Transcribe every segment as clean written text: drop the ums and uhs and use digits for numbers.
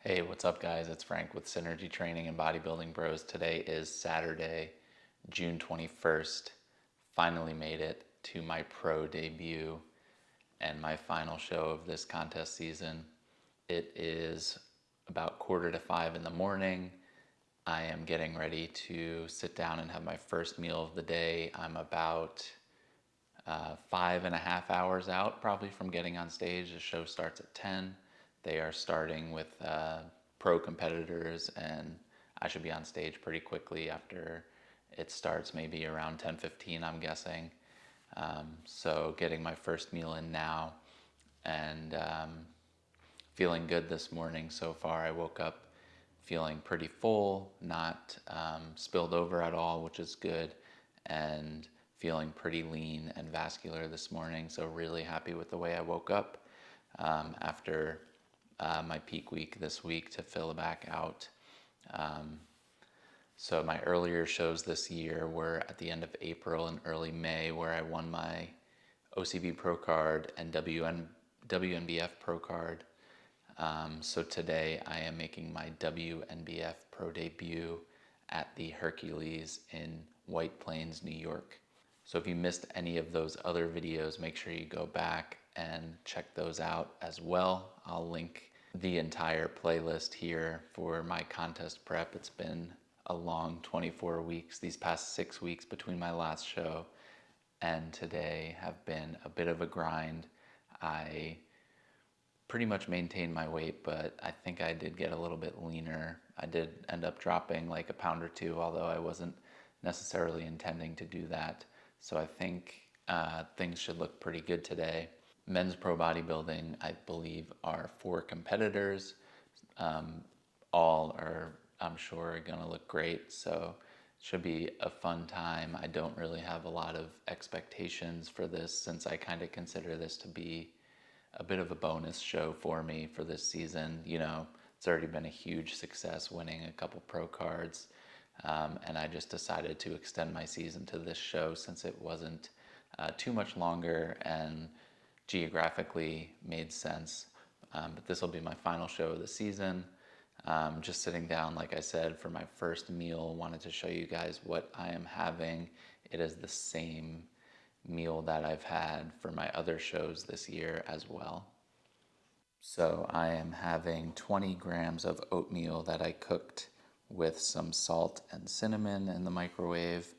Hey, what's up, guys? It's Frank with Synergy Training and Bodybuilding Bros. Today is Saturday, June 21st. Finally made it to my pro debut and my final show of this contest season. It is about 4:45 in the morning. I am getting ready to sit down and have my first meal of the day. I'm about 5.5 hours out probably from getting on stage. The show starts at 10. They are starting with pro competitors, and I should be on stage pretty quickly after it starts, maybe around 10:15, I'm guessing. So getting my first meal in now, and feeling good this morning so far. I woke up feeling pretty full, not spilled over at all, which is good, and feeling pretty lean and vascular this morning. So really happy with the way I woke up after my peak week this week to fill back out. So my earlier shows this year were at the end of April and early May, where I won my OCB Pro card and WNBF Pro card. So today I am making my WNBF Pro debut at the Hercules in White Plains, New York. So if you missed any of those other videos, make sure you go back and check those out as well. I'll link the entire playlist here for my contest prep. It's been a long 24 weeks. These past 6 weeks between my last show and today have been a bit of a grind. I pretty much maintained my weight, but I think I did get a little bit leaner. I did end up dropping like a pound or two, although I wasn't necessarily intending to do that. So I think things should look pretty good today. Men's pro bodybuilding, I believe, are 4 competitors. All are, I'm sure, going to look great. So it should be a fun time. I don't really have a lot of expectations for this, since I kind of consider this to be a bit of a bonus show for me for this season. You know, it's already been a huge success winning a couple pro cards. And I just decided to extend my season to this show since it wasn't too much longer and geographically made sense. But this will be my final show of the season. Just sitting down, like I said, for my first meal. Wanted to show you guys what I am having. It is the same meal that I've had for my other shows this year as well. So I am having 20 grams of oatmeal that I cooked with some salt and cinnamon in the microwave.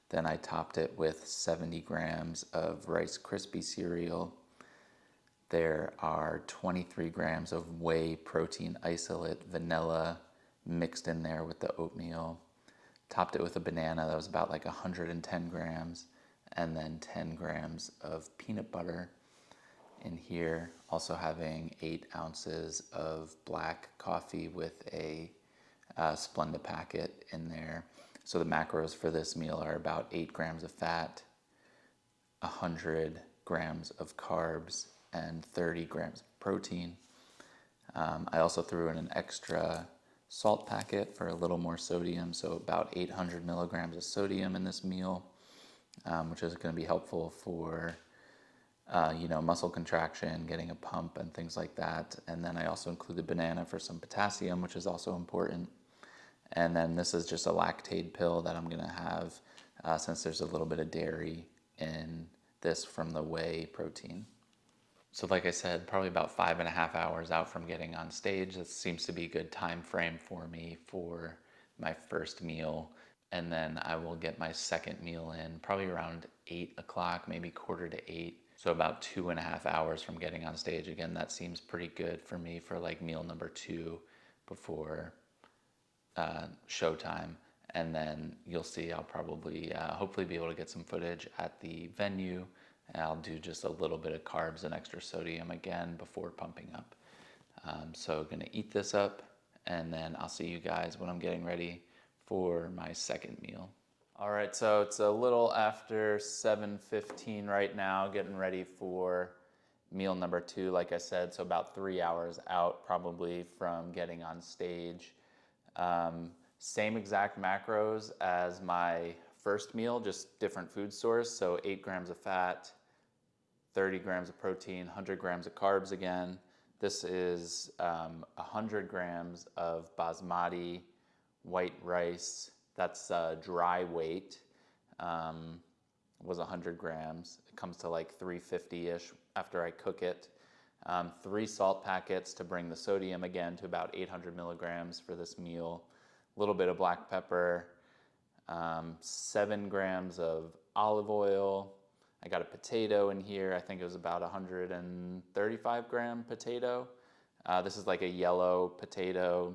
Then I topped it with 70 grams of Rice Krispie cereal. There are 23 grams of whey protein isolate vanilla mixed in there with the oatmeal. Topped it with a banana that was about like 110 grams, and then 10 grams of peanut butter in here. Also having 8 ounces of black coffee with a Splenda packet in there. So the macros for this meal are about 8 grams of fat, 100 grams of carbs, and 30 grams of protein. I also threw in an extra salt packet for a little more sodium, so about 800 milligrams of sodium in this meal, which is going to be helpful for muscle contraction, getting a pump, and things like that. And then I also included banana for some potassium, which is also important. And then this is just a lactate pill that I'm going to have since there's a little bit of dairy in this from the whey protein. So like I said, probably about 5.5 hours out from getting on stage. This seems to be a good time frame for me for my first meal. And then I will get my second meal in probably around 8 o'clock, maybe 7:45. So about 2.5 hours from getting on stage. Again, that seems pretty good for me for like meal number 2 before showtime. And then you'll see I'll probably hopefully be able to get some footage at the venue. And I'll do just a little bit of carbs and extra sodium again before pumping up. So gonna eat this up, and then I'll see you guys when I'm getting ready for my second meal. All right, so it's a little after 7:15 right now, getting ready for meal number 2, like I said, so about 3 hours out probably from getting on stage. Same exact macros as my first meal, just different food source. So 8 grams of fat, 30 grams of protein, 100 grams of carbs again. This is 100 grams of basmati white rice. That's dry weight. Was 100 grams. It comes to like 350-ish after I cook it. 3 salt packets to bring the sodium again to about 800 milligrams for this meal. A little bit of black pepper. 7 grams of olive oil. I got a potato in here. I think it was about 135 gram potato. This is like a yellow potato.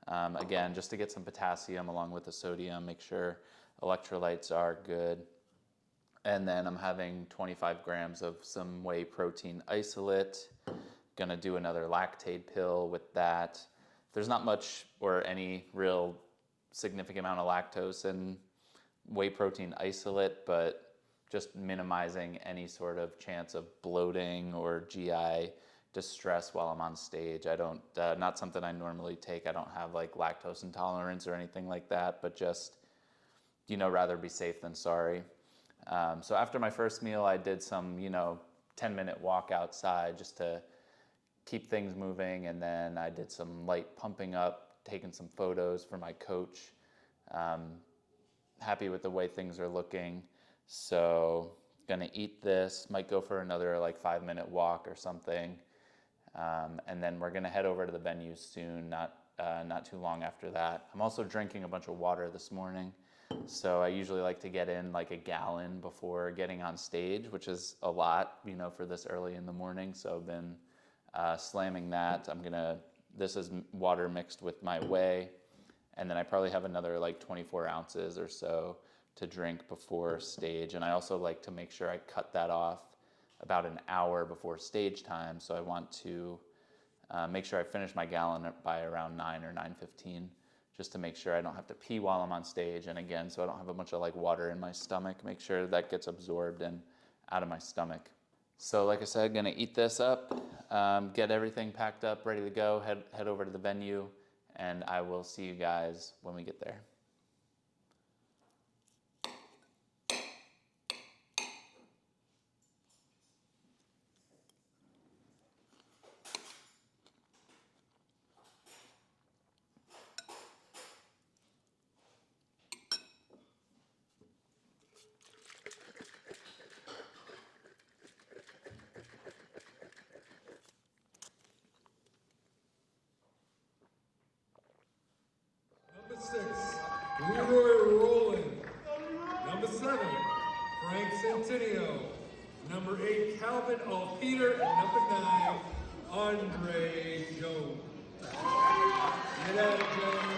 Again, just to get some potassium along with the sodium, make sure electrolytes are good. And then I'm having 25 grams of some whey protein isolate. Gonna do another lactate pill with that. There's not much or any real significant amount of lactose in whey protein isolate, but just minimizing any sort of chance of bloating or GI distress while I'm on stage. I don't, not something I normally take. I don't have like lactose intolerance or anything like that, but just, rather be safe than sorry. So after my first meal, I did some, 10-minute walk outside just to keep things moving. And then I did some light pumping up, taking some photos for my coach. Happy with the way things are looking. So gonna eat this, might go for another like 5-minute walk or something. And then we're gonna head over to the venue soon, not too long after that. I'm also drinking a bunch of water this morning. So I usually like to get in like a gallon before getting on stage, which is a lot, for this early in the morning. So I've been slamming that. This is water mixed with my whey. And then I probably have another like 24 ounces or so to drink before stage. And I also like to make sure I cut that off about an hour before stage time. So I want to make sure I finish my gallon by around 9 or 9:15, just to make sure I don't have to pee while I'm on stage. And again, so I don't have a bunch of like water in my stomach, make sure that gets absorbed and out of my stomach. So like I said, gonna eat this up, get everything packed up, ready to go, head over to the venue, and I will see you guys when we get there. Number 6, Leroy Rowland. Number 7, Frank Centennial. Number 8, Calvin Alpeter. And number 9, Andre Jones. Get at it, gentlemen.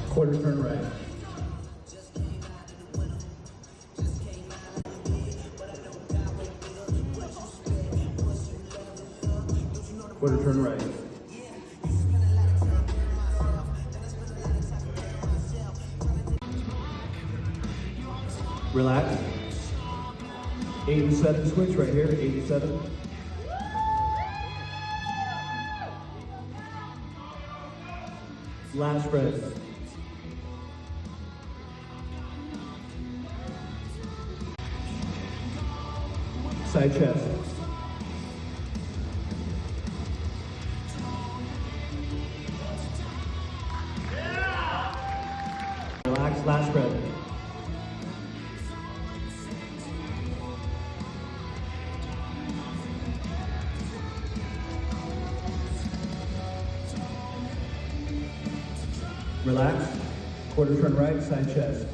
Quarter turn right. Quarter turn right. Relax. 8 and 7 switch right here. 8 and 7. Lat spread. Side chest. Relax, lat spread. Relax. Quarter turn right, side chest.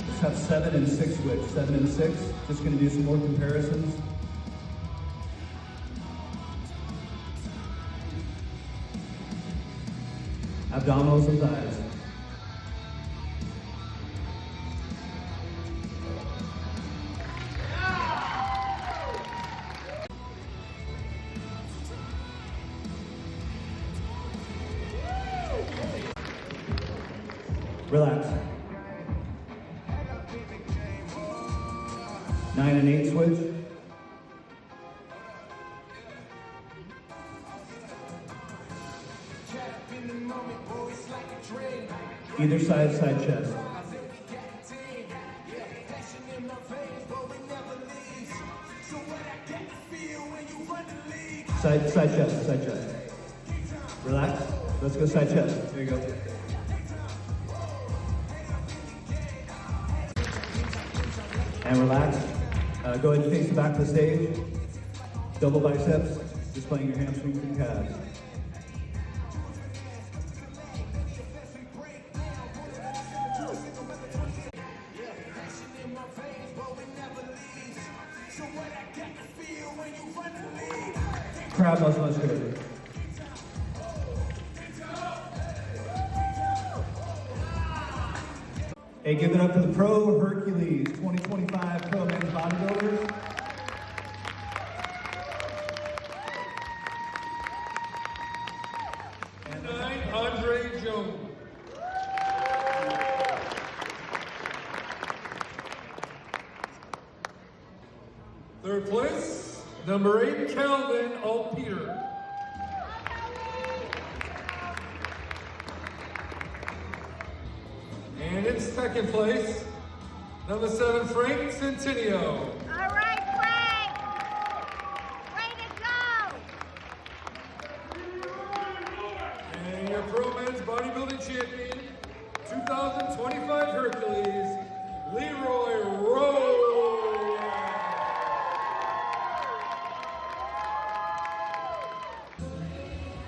Let's have 7 and 6 switch. 7 and 6. Just gonna do some more comparisons. Abdominals and thighs. Relax. 9 and 8 switch. Either side, side chest. Side chest, side chest. Relax. Let's go side chest. There you go. And relax. Go ahead and face the back of the stage. Double biceps, displaying your hamstrings and calves. Crab muscle musculature. Hey, give it up for the Pro Hercules 2025 Pro Men's Bodybuilders. Andre Jones. Third place, number 8, Calvin Alpeter. And in second place, number 7, Frank Centineo. All right, Frank. Way to go. And your Pro Men's Bodybuilding Champion, 2025 Hercules, Leroy Rowe.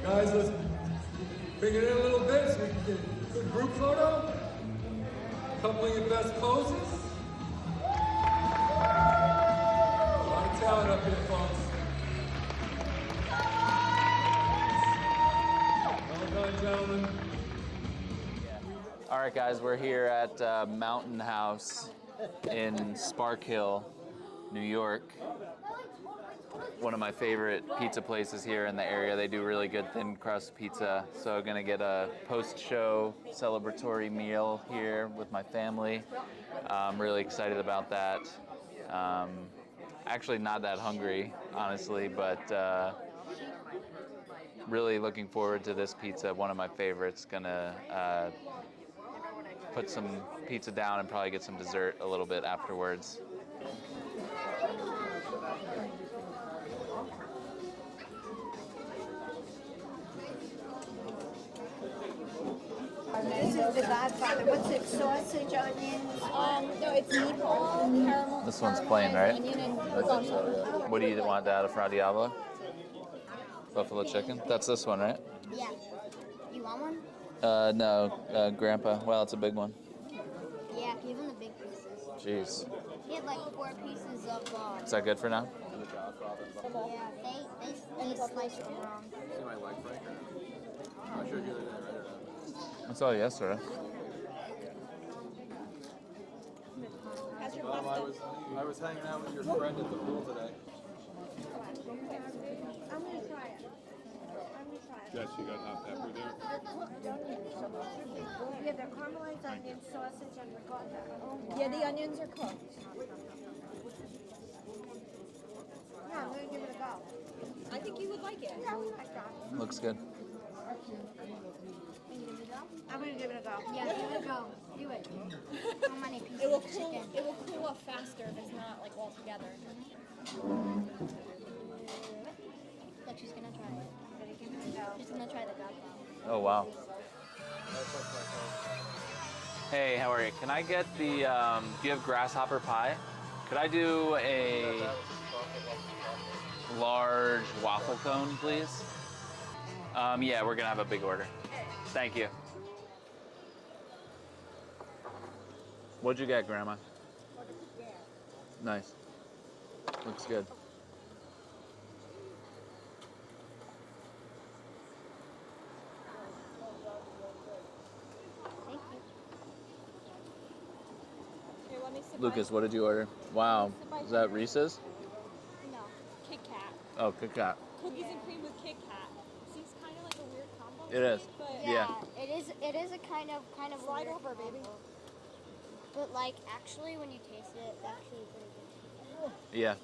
Guys, let's bring it in a little bit so we can get a good group photo. A couple of your best poses. A lot of talent up here, folks. Well done, gentlemen. All right, guys, we're here at Mountain House in Spark Hill, New York. One of my favorite pizza places here in the area. They do really good thin crust pizza. So I'm gonna get a post-show celebratory meal here with my family. I'm really excited about that. Actually not that hungry, honestly, but really looking forward to this pizza, one of my favorites. Gonna put some pizza down and probably get some dessert a little bit afterwards. This is the Godfather. What's it? Sausage, onions? No, it's meatball, caramel. This one's plain, right? Onion and garlic. What do you want out of Fra Diavolo? Buffalo chicken? That's this one, right? Yeah. You want one? No, Grandpa. Well, it's a big one. Yeah, give him the big pieces. Jeez. He had like 4 pieces of Is that good for now? yeah, they sliced it wrong. I saw it yesterday. How's your I pasta? was hanging out with your friend at the pool today. I'm gonna try it. Yes, you got hot pepper there? Yeah, the caramelized onion, sausage, and ricotta. Yeah, the onions are cooked. Yeah, I'm gonna give it a go. I think you would like it. Looks good. I'm gonna give it a go. Yeah, give it a go. Do it. How many pieces It will of cool. chicken? It will cool off faster if it's not like all together. Look, she's gonna try it. I'm gonna give it a go. She's gonna try the Godfather. Oh, wow. Hey, how are you? Can I get the, do you have grasshopper pie? Could I do a large waffle cone, please? Yeah, we're gonna have a big order. Thank you. What'd you get, Grandma? Nice. Looks good. Thank you. Here, let me sip Lucas, what did you order? Wow. Is that Reese's? No. Kit Kat. Oh, Kit Kat. Cookies and cream with Kit Kat. Seems kind of like a weird combo. It is. But Yeah. It is a kind of Slide weird over, baby. combo. But like actually when you taste it, it's actually pretty good. Yeah.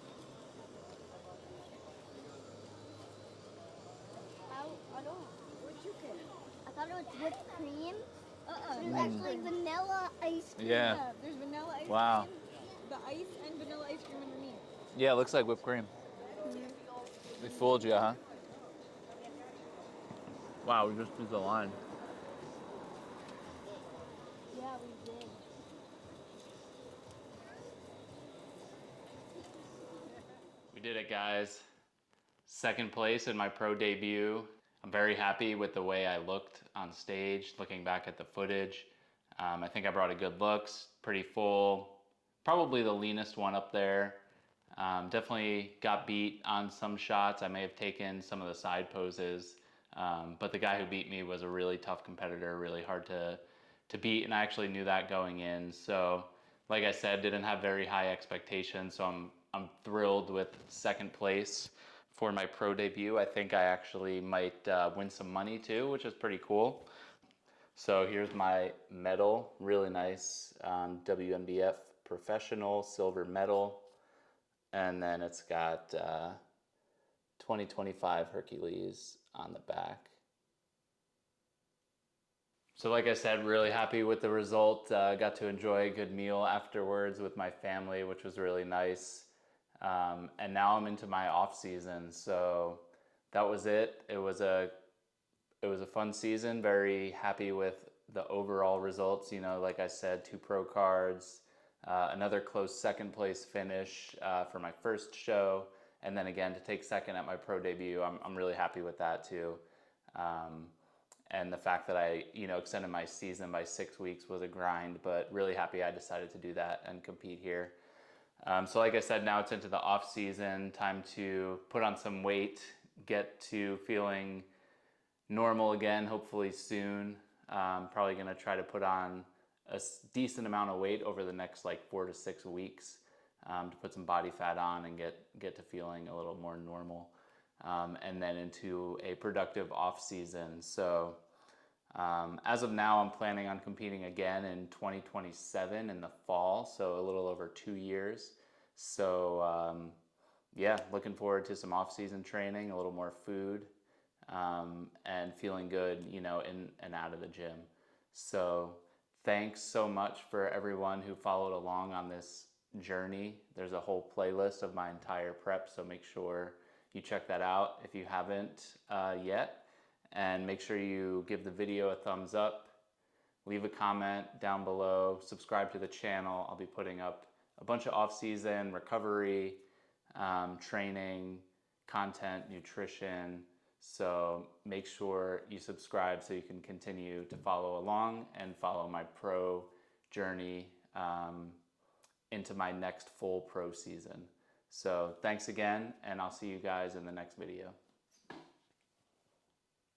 I don't. What'd you get? I thought it was whipped cream. There's actually vanilla ice cream. Yeah. There's vanilla ice Wow. cream, the ice and vanilla ice cream underneath. Yeah, it looks like whipped cream. They fooled you, huh? Wow, we just used the line. Yeah, we did. We did it, guys. Second place in my pro debut. I'm very happy with the way I looked on stage, looking back at the footage. I think I brought a good looks, pretty full. Probably the leanest one up there. Definitely got beat on some shots. I may have taken some of the side poses, but the guy who beat me was a really tough competitor, really hard to beat, and I actually knew that going in. So, like I said, didn't have very high expectations, so I'm thrilled with second place for my pro debut. I think I actually might win some money too, which is pretty cool. So here's my medal, really nice WNBF professional silver medal. And then it's got 2025 Hercules on the back. So like I said, really happy with the result. Got to enjoy a good meal afterwards with my family, which was really nice. And now I'm into my off season. So that was it. It was a fun season. Very happy with the overall results. You know, like I said, 2 pro cards, another close second place finish for my first show, and then again to take second at my pro debut. I'm really happy with that too. And the fact that I, extended my season by 6 weeks was a grind, but really happy I decided to do that and compete here. So like I said, now it's into the off season, time to put on some weight, get to feeling normal again, hopefully soon. Probably gonna try to put on a decent amount of weight over the next like 4 to 6 weeks to put some body fat on and get to feeling a little more normal. And then into a productive off season. So as of now, I'm planning on competing again in 2027 in the fall, so a little over 2 years. So yeah, looking forward to some off season training, a little more food, and feeling good, in and out of the gym. So thanks so much for everyone who followed along on this journey. There's a whole playlist of my entire prep, so make sure you check that out if you haven't yet. And make sure you give the video a thumbs up, leave a comment down below, subscribe to the channel. I'll be putting up a bunch of off-season recovery, training, content, nutrition. So make sure you subscribe so you can continue to follow along and follow my pro journey into my next full pro season. So thanks again, and I'll see you guys in the next video.